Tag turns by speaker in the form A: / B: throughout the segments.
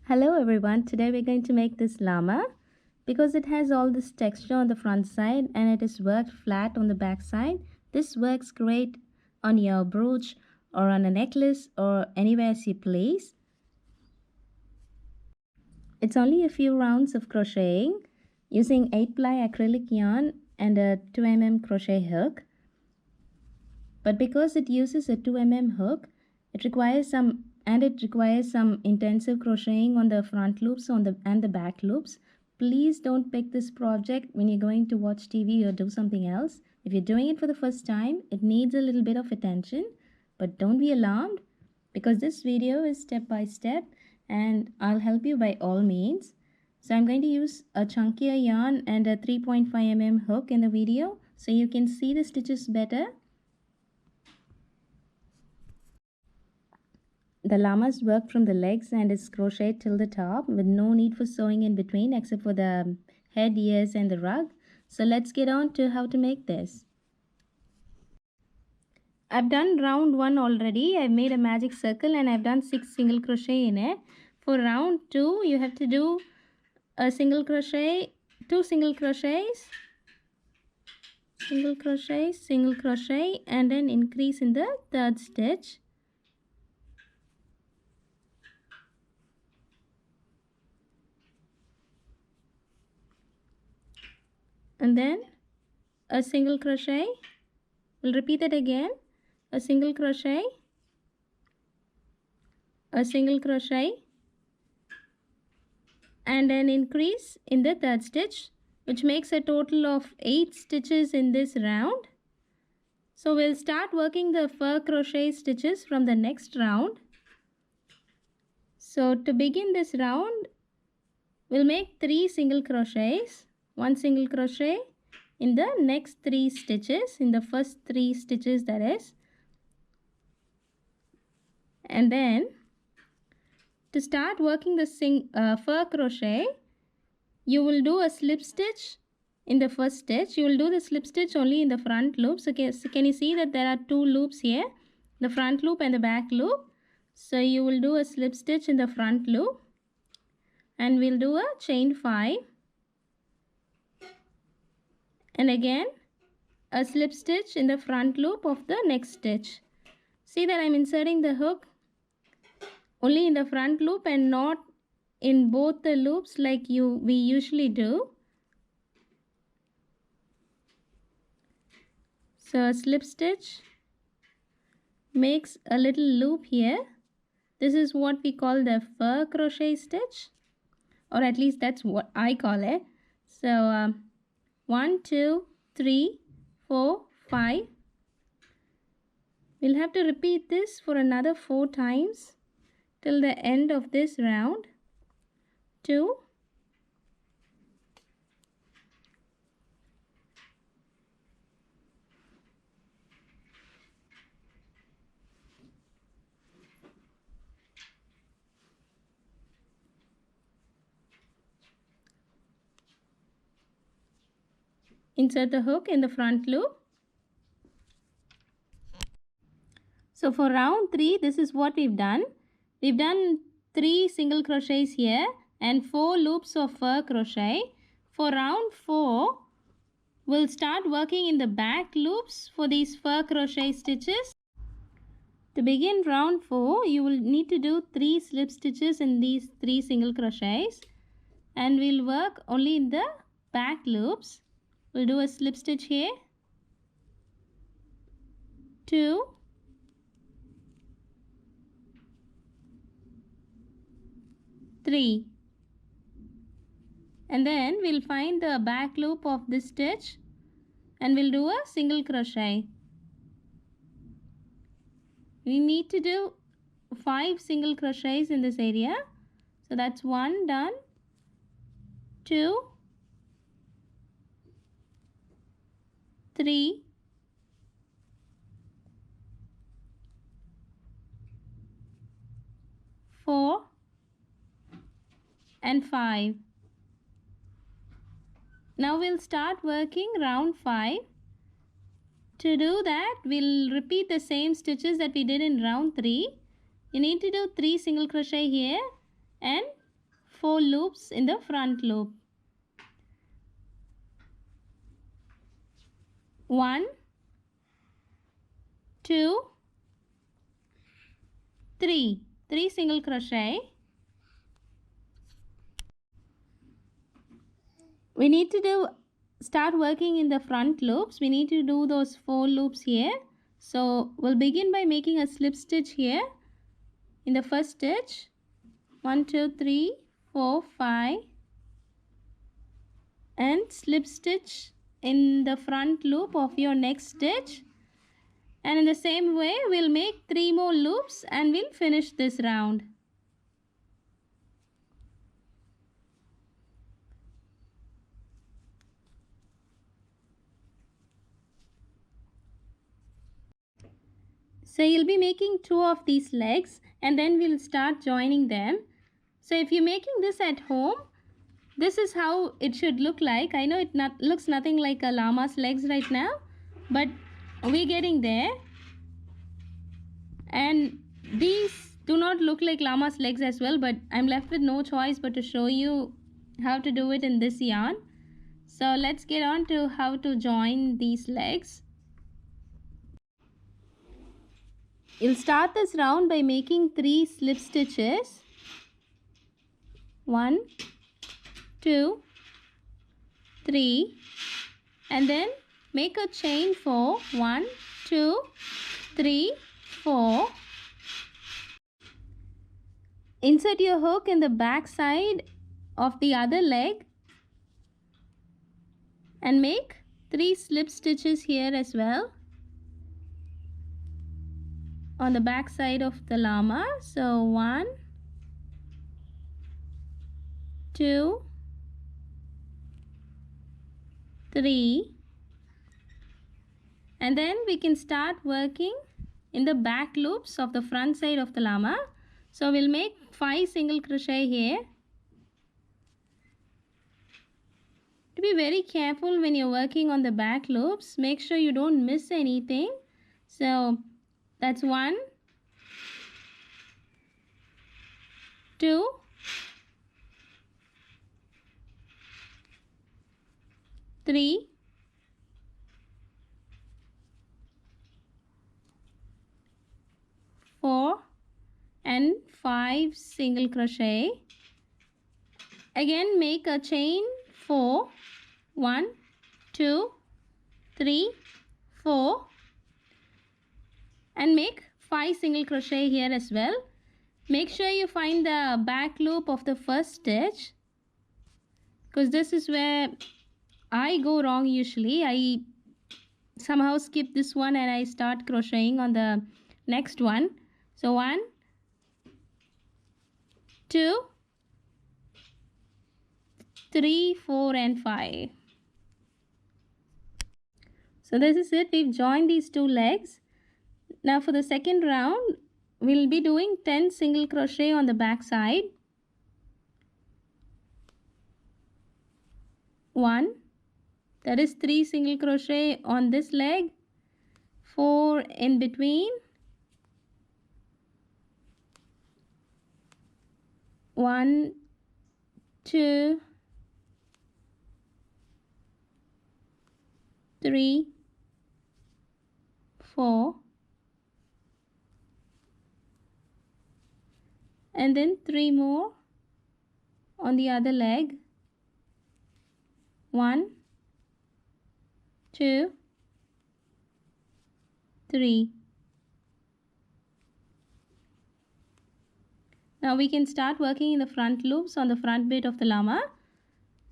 A: Hello everyone, today we're going to make this llama. Because it has all this texture on the front side and it is worked flat on the back side, this works great on your brooch or on a necklace or anywhere you please. It's only a few rounds of crocheting using 8-ply acrylic yarn and a 2mm crochet hook. But because it uses a 2mm hook, it requires some intensive crocheting on the front loops and the back loops. Please don't pick this project when you're going to watch TV or do something else. If you're doing it for the first time, it needs a little bit of attention, but don't be alarmed because this video is step by step and I'll help you by all means. So I'm going to use a chunkier yarn and a 3.5mm hook in the video so you can see the stitches better. The llama's work from the legs and is crocheted till the top with no need for sewing in between except for the head, ears and the rug. So let's get on to how to make this. I've done round 1 already. I've made a magic circle and I've done 6 single crochet in it. For round 2 you have to do a single crochet, 2 single crochets, single crochet and then increase in the third stitch. And then a single crochet. We'll repeat it again. A single crochet, a single crochet and an increase in the third stitch, which makes a total of 8 stitches in this round. So we'll start working the fur crochet stitches from the next round. So to begin this round, we'll make 3 single crochets, 1 single crochet in the next 3 stitches, in the first 3 stitches that is. And then to start working the fur crochet, you will do a slip stitch in the first stitch. You will do the slip stitch only in the front loop. So can you see that there are 2 loops here, the front loop and the back loop. So you will do a slip stitch in the front loop and we'll do a chain 5 and again a slip stitch in the front loop of the next stitch. See that I'm inserting the hook only in the front loop and not in both the loops like we usually do. So a slip stitch makes a little loop here. This is what we call the fur crochet stitch, or at least that's what I call it. So 1, 2, 3, 4, 5. We'll have to repeat this for another 4 times till the end of this round. 2, 3. Insert the hook in the front loop. So for round 3, this is what we've done. We've done 3 single crochets here and 4 loops of fur crochet. For round 4, we'll start working in the back loops for these fur crochet stitches. To begin round 4, you will need to do 3 slip stitches in these 3 single crochets and we'll work only in the back loops. We'll do a slip stitch here, 2, 3, and then we'll find the back loop of this stitch and we'll do a single crochet. We need to do 5 single crochets in this area. So that's 1 done, 2, 3, 4 and 5. Now we'll start working round 5. To do that, we'll repeat the same stitches that we did in round 3. You need to do 3 single crochet here and 4 loops in the front loop. 1, 2, 3. 3 single crochet. We need to start working in the front loops. We need to do those 4 loops here. So we'll begin by making a slip stitch here in the first stitch. 1, 2, 3, 4, 5, and slip stitch in the front loop of your next stitch. And in the same way, we'll make 3 more loops and we'll finish this round. So you'll be making 2 of these legs and then we'll start joining them. So if you're making this at home, this is how it should look like. I know it looks nothing like a llama's legs right now, but we're getting there. And these do not look like llama's legs as well, but I'm left with no choice but to show you how to do it in this yarn. So let's get on to how to join these legs. You'll start this round by making 3 slip stitches. 1, 2, 3, and then make a chain for 1, 2, 3, 4. Insert your hook in the back side of the other leg and make 3 slip stitches here as well on the back side of the llama. So 1, 2, 3, and then we can start working in the back loops of the front side of the llama. So we'll make 5 single crochet here. To be very careful when you're working on the back loops, make sure you don't miss anything. So that's 1, 2, 3, 4, and 5 single crochet. Again make a chain for 1, 2, 3, 4, and make 5 single crochet here as well. Make sure you find the back loop of the first stitch, because this is where I go wrong usually. I somehow skip this one and I start crocheting on the next one. So 1, 2, 3, 4, and 5. So this is it. We've joined these 2 legs. Now for the second round, we'll be doing 10 single crochet on the back side. 1, that is 3 single crochet on this leg, 4 in between, 1, 2, 3, 4, and then 3 more on the other leg. 1, 2, 3. Now we can start working in the front loops on the front bit of the llama.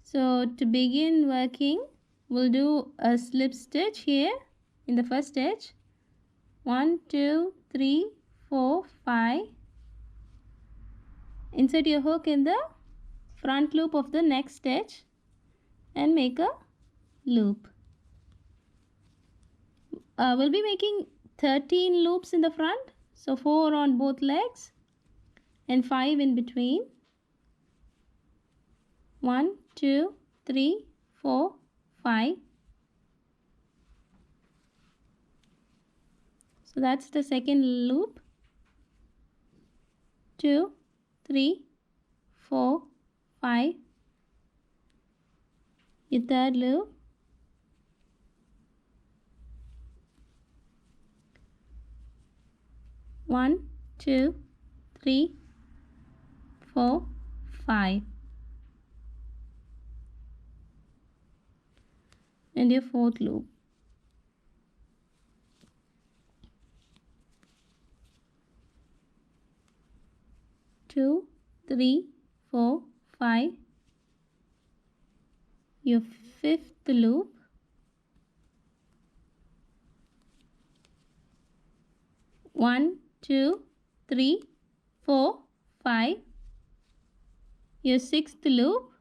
A: So to begin working, we'll do a slip stitch here in the first stitch. 1, 2, 3, 4, 5. Insert your hook in the front loop of the next stitch and make a loop. We'll be making 13 loops in the front, so 4 on both legs and 5 in between. 1, 2, 3, 4, 5. So that's the second loop. 2, 3, 4, 5, your third loop, 1, 2, 3, 4, 5, and your fourth loop. Two, 3, 4, 5, your fifth loop, 1, 2, 3, 4, 5, your sixth loop,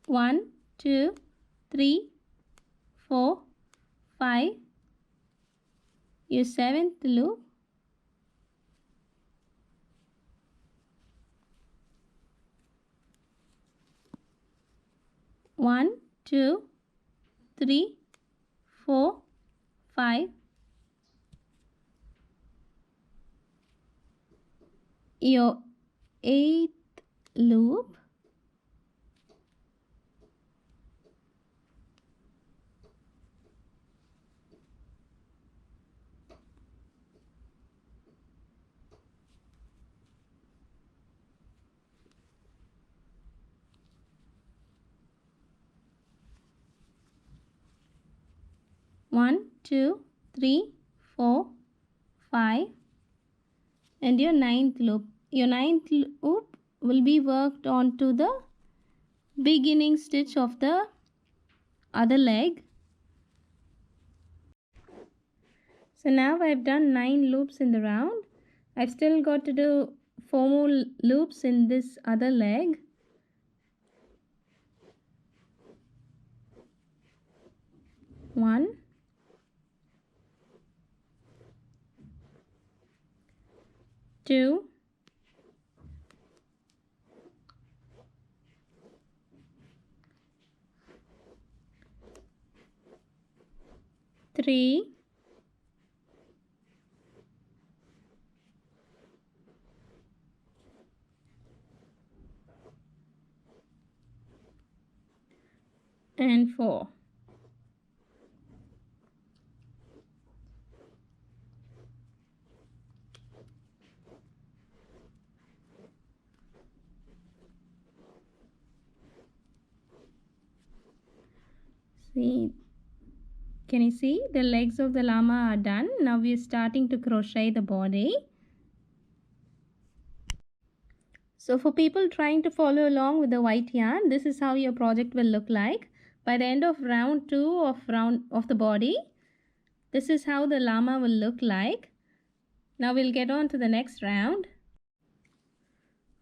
A: 1, 2, 3, 4, 5, your seventh loop, 1, 2, 3, 4, 5, your eighth loop, 1, 2, 3, 4, 5, and your ninth loop. Your ninth loop will be worked onto the beginning stitch of the other leg. So now I've done 9 loops in the round. I've still got to do 4 more loops in this other leg. One, two, three, and 4. See, can you see the legs of the llama are done? Now we are starting to crochet the body. So for people trying to follow along with the white yarn, this is how your project will look like. By the end of round 2 of the body, this is how the llama will look like. Now we'll get on to the next round.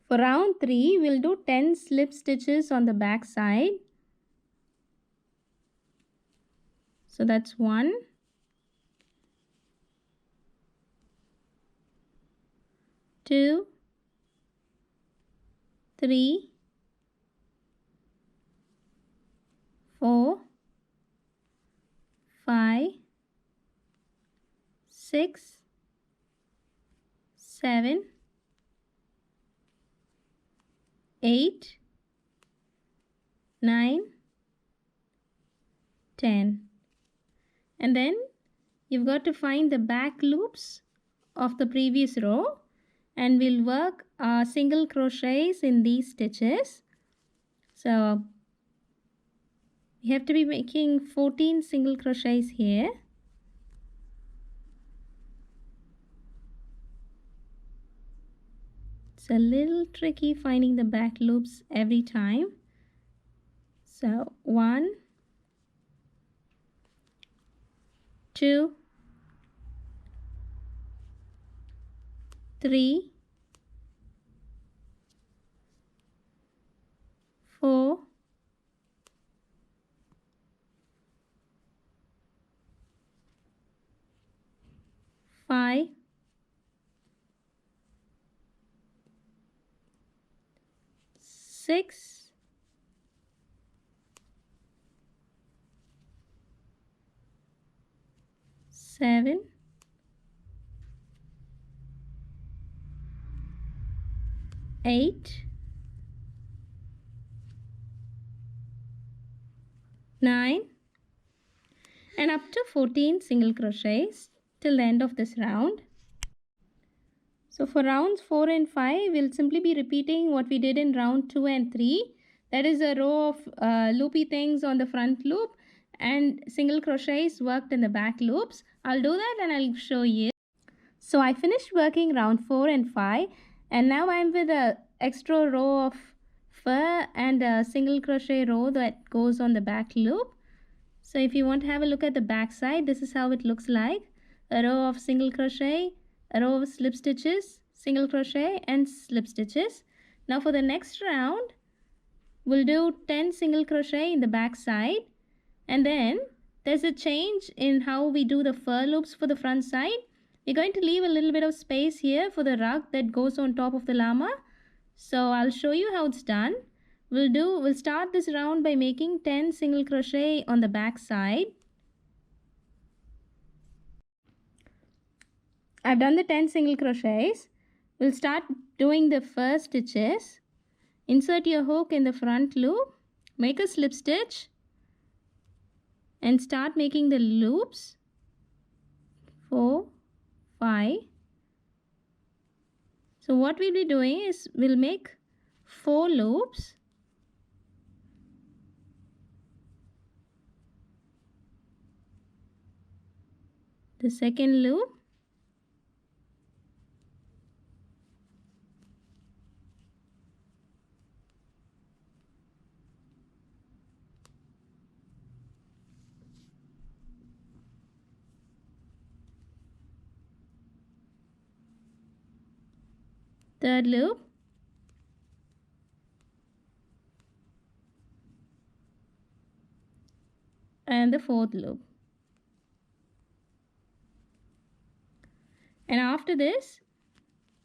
A: For round 3, we'll do 10 slip stitches on the back side. So that's 1, 2, 3, 4, 5, 6, 7, 8, 9, 10. And then you've got to find the back loops of the previous row, and we'll work single crochets in these stitches. So you have to be making 14 single crochets here. It's a little tricky finding the back loops every time. So 1, 2, 3, 4, 5, 6, 7, 8, 9, and up to 14 single crochets till the end of this round. So for rounds 4 and 5, we'll simply be repeating what we did in round 2 and 3. That is a row of loopy things on the front loop and single crochets worked in the back loops. I'll do that and I'll show you. So I finished working round 4 and 5, and now I'm with a extra row of fur and a single crochet row that goes on the back loop. So if you want to have a look at the back side, this is how it looks like. A row of single crochet, a row of slip stitches, single crochet and slip stitches. Now for the next round, we'll do 10 single crochet in the back side, and then there's a change in how we do the fur loops for the front side. We're going to leave a little bit of space here for the rug that goes on top of the llama. So I'll show you how it's done. We'll start this round by making 10 single crochet on the back side. I've done the 10 single crochets. We'll start doing the first stitches. Insert your hook in the front loop, make a slip stitch and start making the loops. 4, 5. So what we'll be doing is we'll make 4 loops. The second loop, third loop, and the fourth loop. And after this,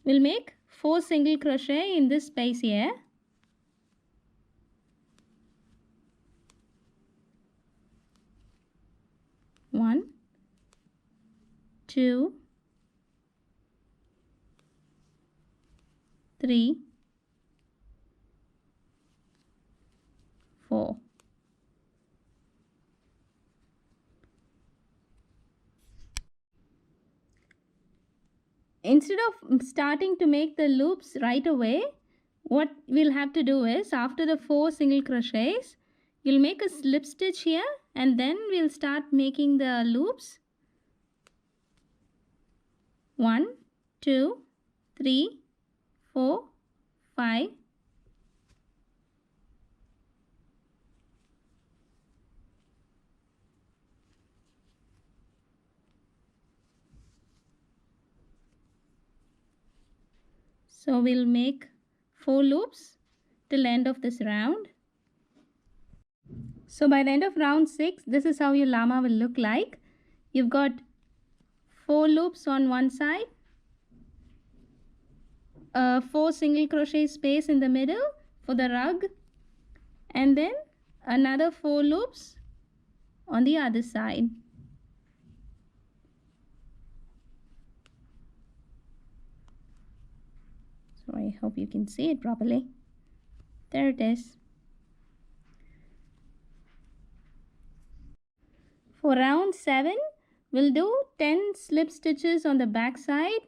A: we'll make 4 single crochet in this space here. One, 2, 3, 4. Instead of starting to make the loops right away, what we'll have to do is after the 4 single crochets, you'll make a slip stitch here and then we'll start making the loops. 1, 2, 3, 4, 5. So we'll make 4 loops till end of this round. So by the end of round 6, this is how your llama will look like. You've got 4 loops on one side, 4 single crochet space in the middle for the rug, and then another 4 loops on the other side. So I hope you can see it properly. There it is. For round 7, we'll do 10 slip stitches on the back side.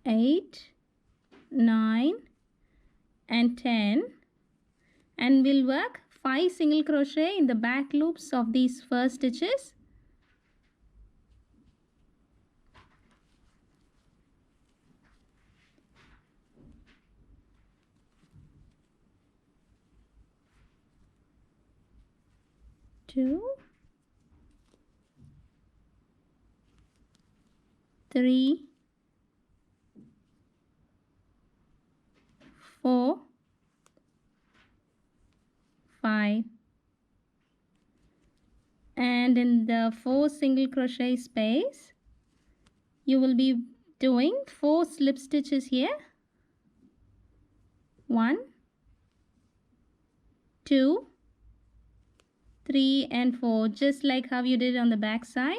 A: Eight, 9 and 10, and we'll work 5 single crochet in the back loops of these first stitches. Two, 3, 4, 5, and in the 4 single crochet space you will be doing 4 slip stitches here. 1, 2, 3 and 4, just like how you did on the back side.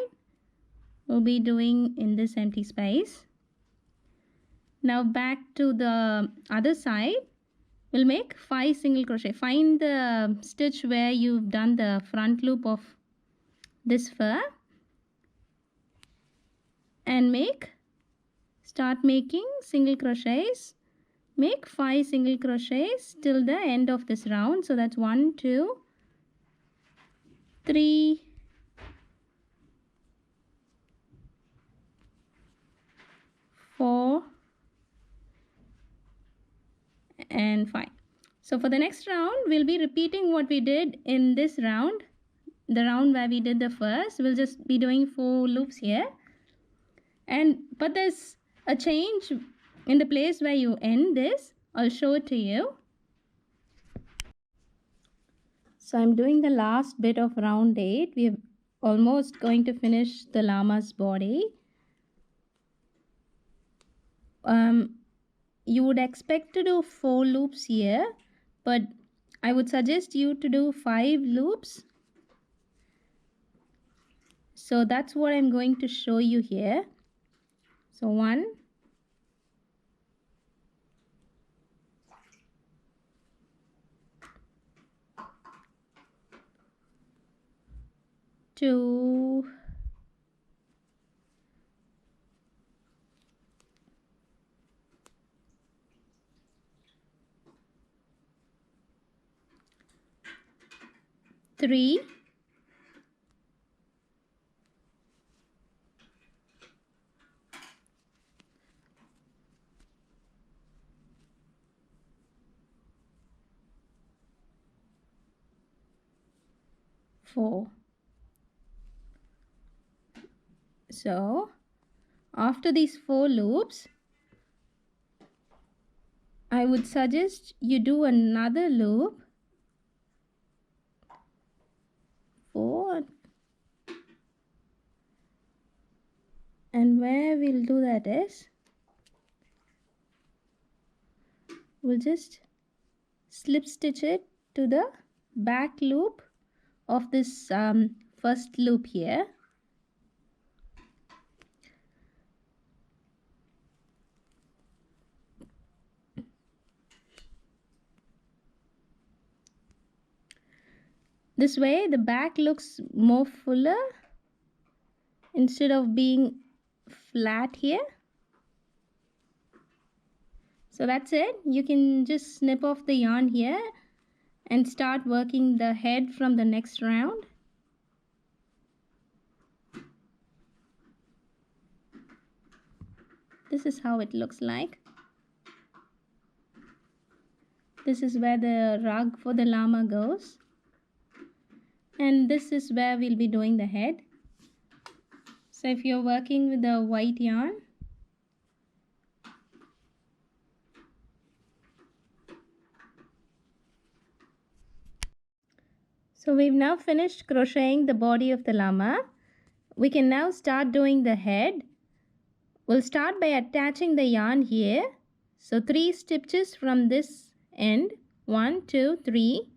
A: We'll be doing in this empty space. Now back to the other side, we'll make 5 single crochet. Find the stitch where you've done the front loop of this fur and start making single crochets. Make 5 single crochets till the end of this round. So that's 1, 2, 3, 4 and 5. So for the next round, we'll be repeating what we did in this round, the round where we did the first. We'll just be doing 4 loops here, but there's a change in the place where you end this. I'll show it to you. So I'm doing the last bit of round 8. We're almost going to finish the llama's body. You would expect to do 4 loops here, but I would suggest you to do 5 loops. So that's what I'm going to show you here. So 1, 2, 3, 4. So after these 4 loops, I would suggest you do another loop, 4, and where we'll do that is, we'll just slip stitch it to the back loop of this first loop here. This way the back looks more fuller instead of being flat here. So that's it. You can just snip off the yarn here and start working the head from the next round. This is how it looks like. This is where the rug for the llama goes. And this is where we'll be doing the head. So if you're working with the white yarn, so we've now finished crocheting the body of the llama. We can now start doing the head. We'll start by attaching the yarn here. So 3 stitches from this end. 1, 2, 3.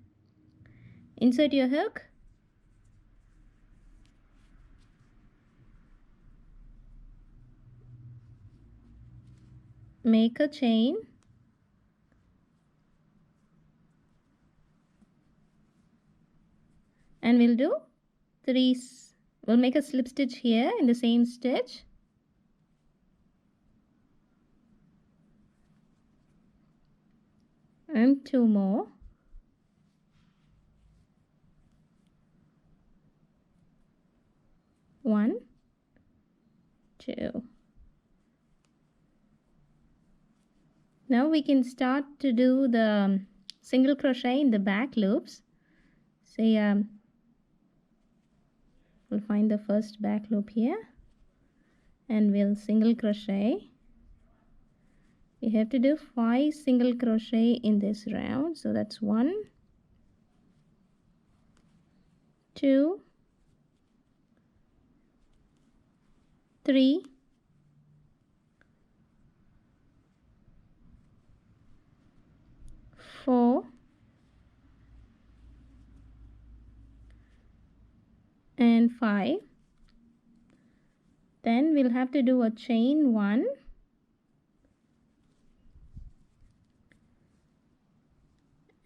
A: Insert your hook. Make a chain. And we'll do 3. We'll make a slip stitch here in the same stitch. And 2 more. One, 2. Now we can start to do the single crochet in the back loops. Say we'll find the first back loop here and we'll single crochet. We have to do 5 single crochet in this round. So that's 1, 2, 3, and 5. Then we'll have to do a chain 1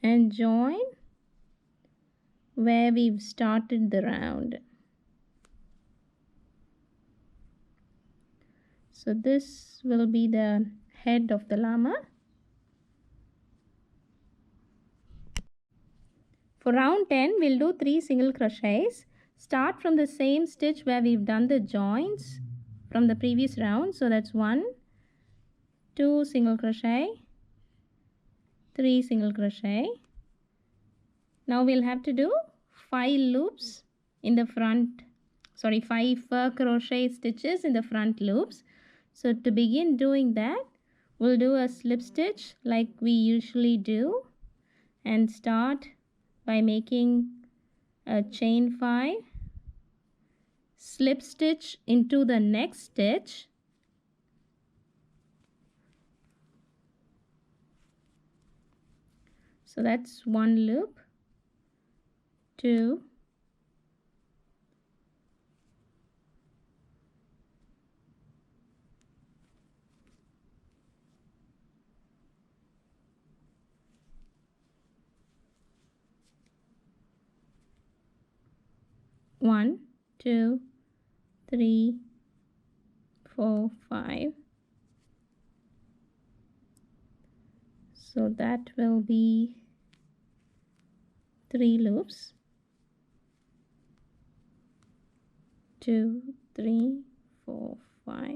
A: and join where we've started the round. So this will be the head of the llama. For round 10, we'll do 3 single crochets. Start from the same stitch where we've done the joins from the previous round. So that's 1, 2 single crochet, 3 single crochet. Now we'll have to do 5 loops in the front, 5 crochet stitches in the front loops. So to begin doing that, we'll do a slip stitch like we usually do and start by making a chain 5, slip stitch into the next stitch, so that's 1 loop, 2, 1, 2, 3, 4, 5. So that will be 3 loops, 2, 3, 4, 5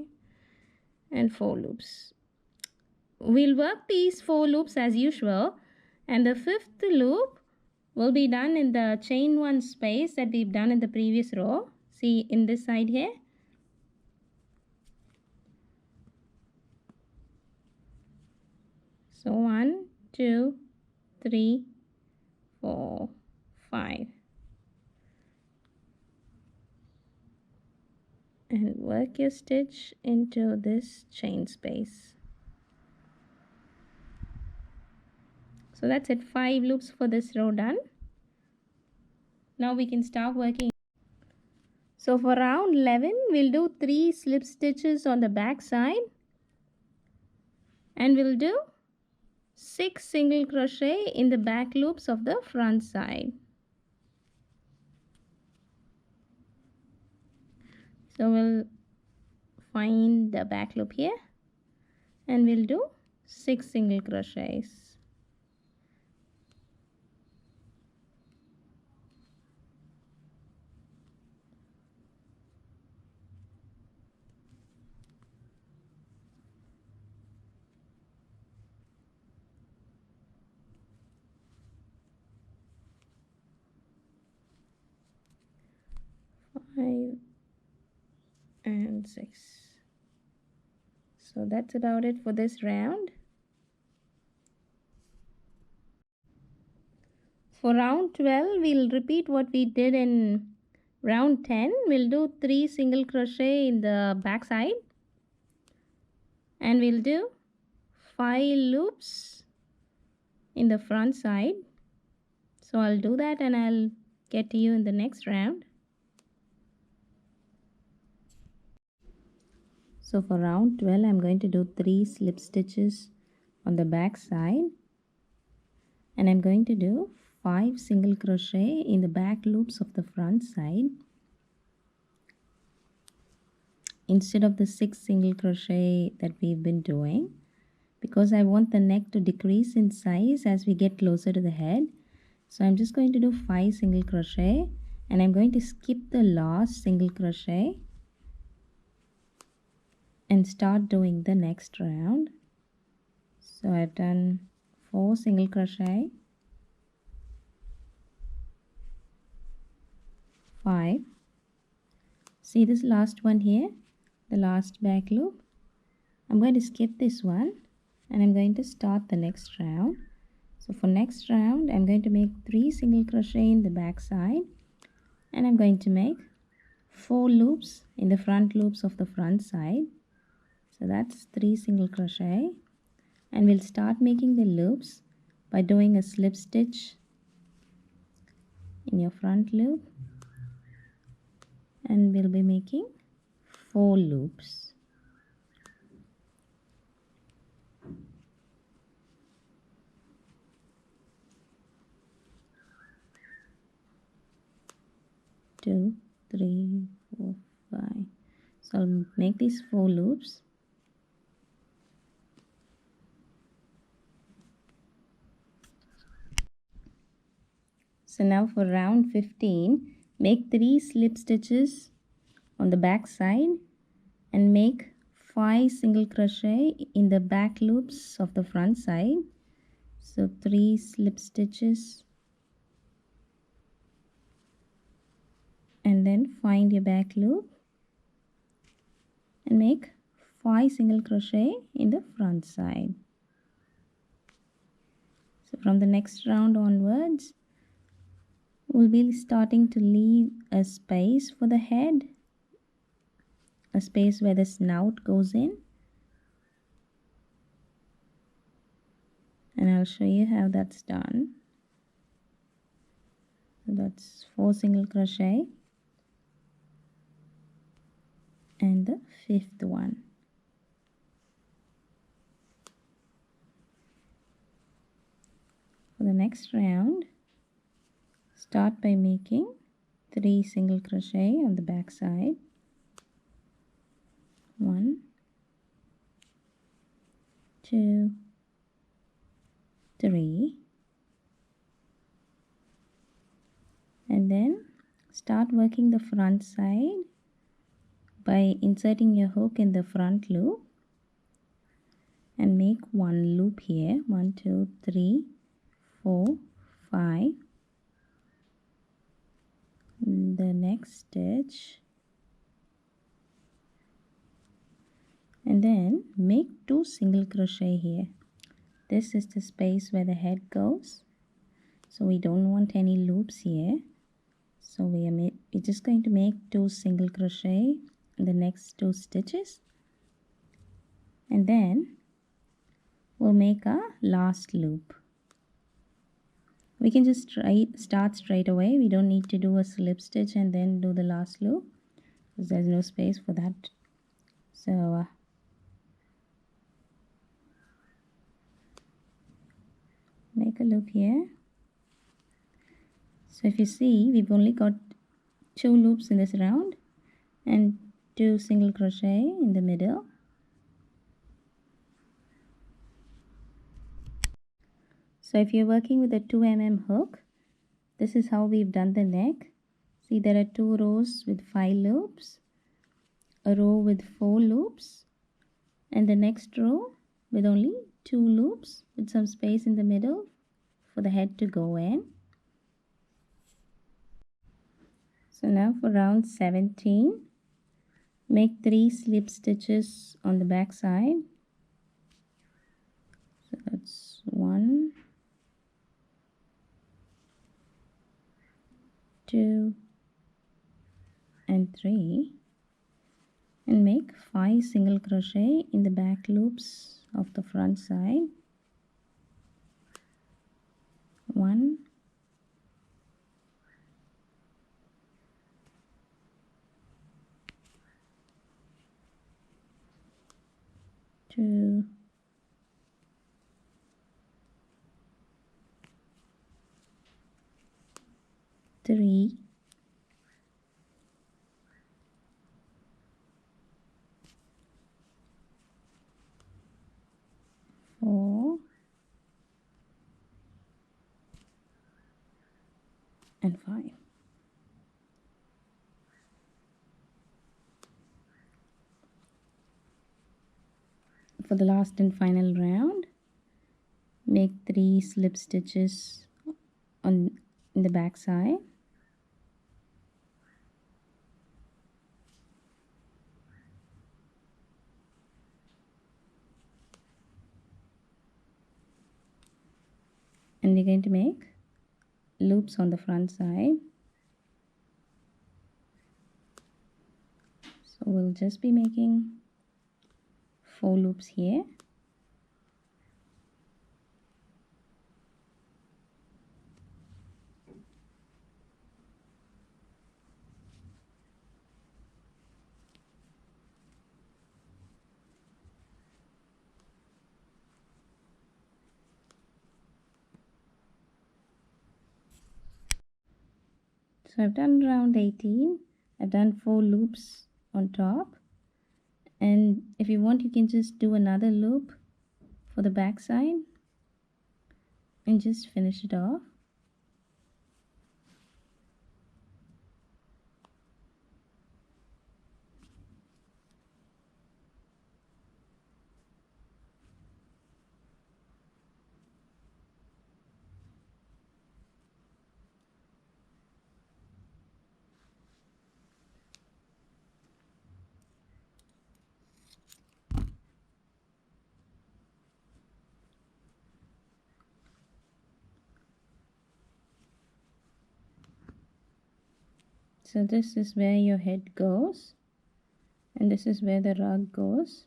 A: and 4 loops. We'll work these 4 loops as usual, and the 5th loop will be done in the chain 1 space that we've done in the previous row. See in this side here. So 1, 2, 3, 4, 5. And work your stitch into this chain space. So that's it, 5 loops for this row done. Now we can start working. So for round 11, we'll do 3 slip stitches on the back side and we'll do 6 single crochet in the back loops of the front side. So we'll find the back loop here and we'll do 6 single crochets. Five and 6. So that's about it for this round. For round 12, we'll repeat what we did in round 10. We'll do 3 single crochet in the back side and we'll do 5 loops in the front side. So I'll do that and I'll get to you in the next round. So for round 12, I'm going to do 3 slip stitches on the back side and I'm going to do 5 single crochet in the back loops of the front side instead of the 6 single crochet that we've been doing, because I want the neck to decrease in size as we get closer to the head. So I'm just going to do 5 single crochet and I'm going to skip the last single crochet and start doing the next round. So I've done 4 single crochet, 5. See this last one here, the last back loop. I'm going to skip this one and I'm going to start the next round. So for next round, I'm going to make 3 single crochet in the back side and I'm going to make 4 loops in the front loops of the front side. So that's 3 single crochet and we'll start making the loops by doing a slip stitch in your front loop and we'll be making 4 loops. Two, three, 4, 5. So I'll make these 4 loops. So now for round 15, make 3 slip stitches on the back side and make 5 single crochet in the back loops of the front side. So 3 slip stitches and then find your back loop and make 5 single crochet in the front side. So from the next round onwards, we'll be starting to leave a space for the head, a space where the snout goes in, and I'll show you how that's done. So that's 4 single crochet and the 5th one. For the next round, start by making 3 single crochet on the back side. 1, 2, 3, and then start working the front side by inserting your hook in the front loop and make 1 loop here. 1, 2, 3, 4, 5. The next stitch, and then make 2 single crochet here. This is the space where the head goes, so we don't want any loops here. So we're just going to make 2 single crochet in the next 2 stitches, and then we'll make a last loop. We can just start straight away. We don't need to do a slip stitch and then do the last loop because there's no space for that. So make a loop here. So if you see, we've only got 2 loops in this round and 2 single crochet in the middle. So if you're working with a 2mm hook, this is how we've done the neck. See, there are 2 rows with 5 loops, a row with 4 loops, and the next row with only 2 loops with some space in the middle for the head to go in. So now for round 17, make 3 slip stitches on the back side. So that's 1, 2, and 3, and make 5 single crochet in the back loops of the front side. 1, 2, 3, 4, and 5. For the last and final round, make 3 slip stitches in the back side. And we're going to make loops on the front side. So we'll just be making 4 loops here. So I've done round 18. I've done 4 loops on top, and if you want you can just do another loop for the back side and just finish it off. So this is where your head goes, and this is where the rug goes.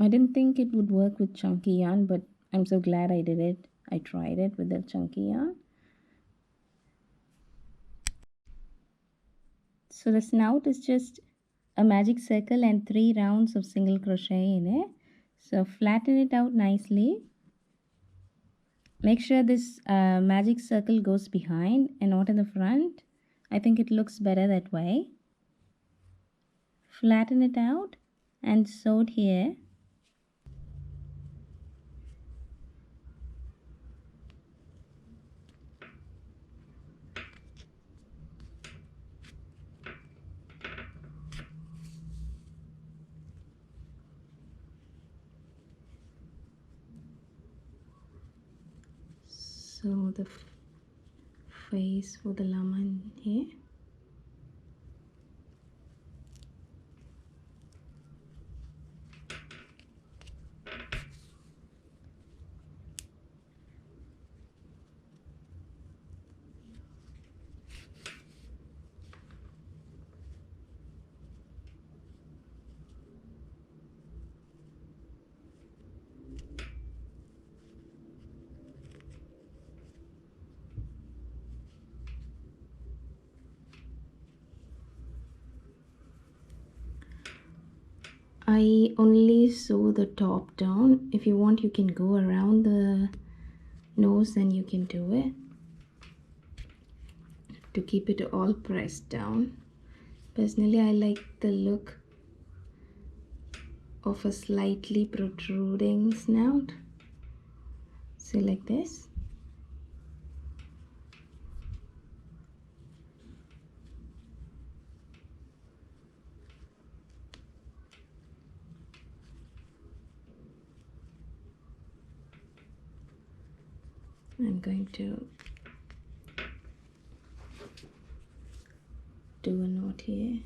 A: I didn't think it would work with chunky yarn, but I'm so glad I did it. I tried it with the chunky yarn. So the snout is just a magic circle and 3 rounds of single crochet in it. So flatten it out nicely. Make sure this magic circle goes behind and not in the front. I think it looks better that way. Flatten it out and sew it here. So the face for the llama in here. I only sew the top down. If you want you can go around the nose and you can do it to keep it all pressed down. Personally I like the look of a slightly protruding snout. So like this. I'm going to do a knot here.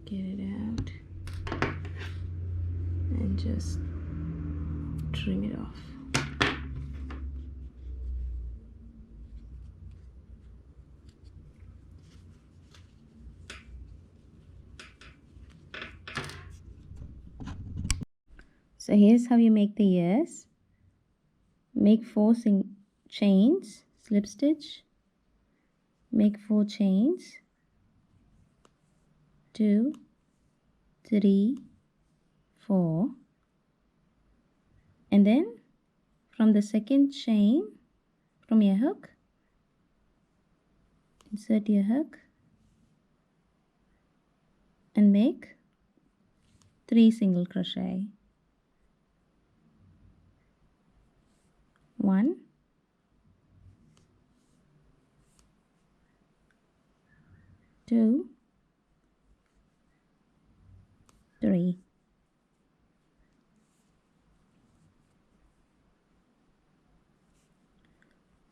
A: Get it out and just trim it off. So here's how you make the ears. Make 4 chains, slip stitch, make 4 chains, 2, 3, 4, and then from the second chain from your hook, insert your hook and make 3 single crochet. 1, 2, 3.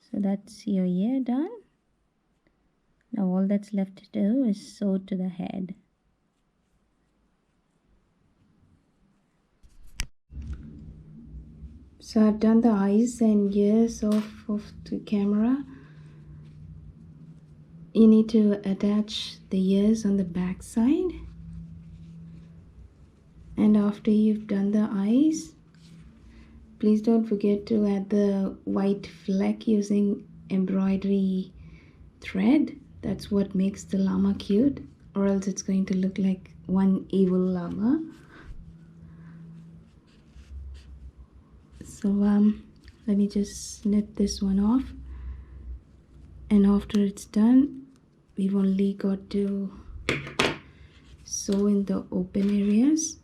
A: So that's your ear done. Now all that's left to do is sew to the head. So I've done the eyes and ears off of the camera. You need to attach the ears on the back side, and after you've done the eyes, please don't forget to add the white fleck using embroidery thread. That's what makes the llama cute, or else it's going to look like one evil llama. So let me just snip this one off, and after it's done, we've only got to sew in the open areas.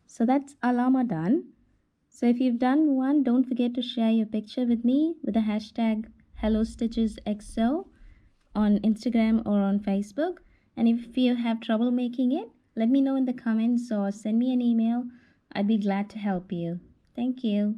A: So that's our llama done. So if you've done one, don't forget to share your picture with me with the hashtag HelloStitchesXO on Instagram or on Facebook. And if you have trouble making it, let me know in the comments or send me an email. I'd be glad to help you. Thank you.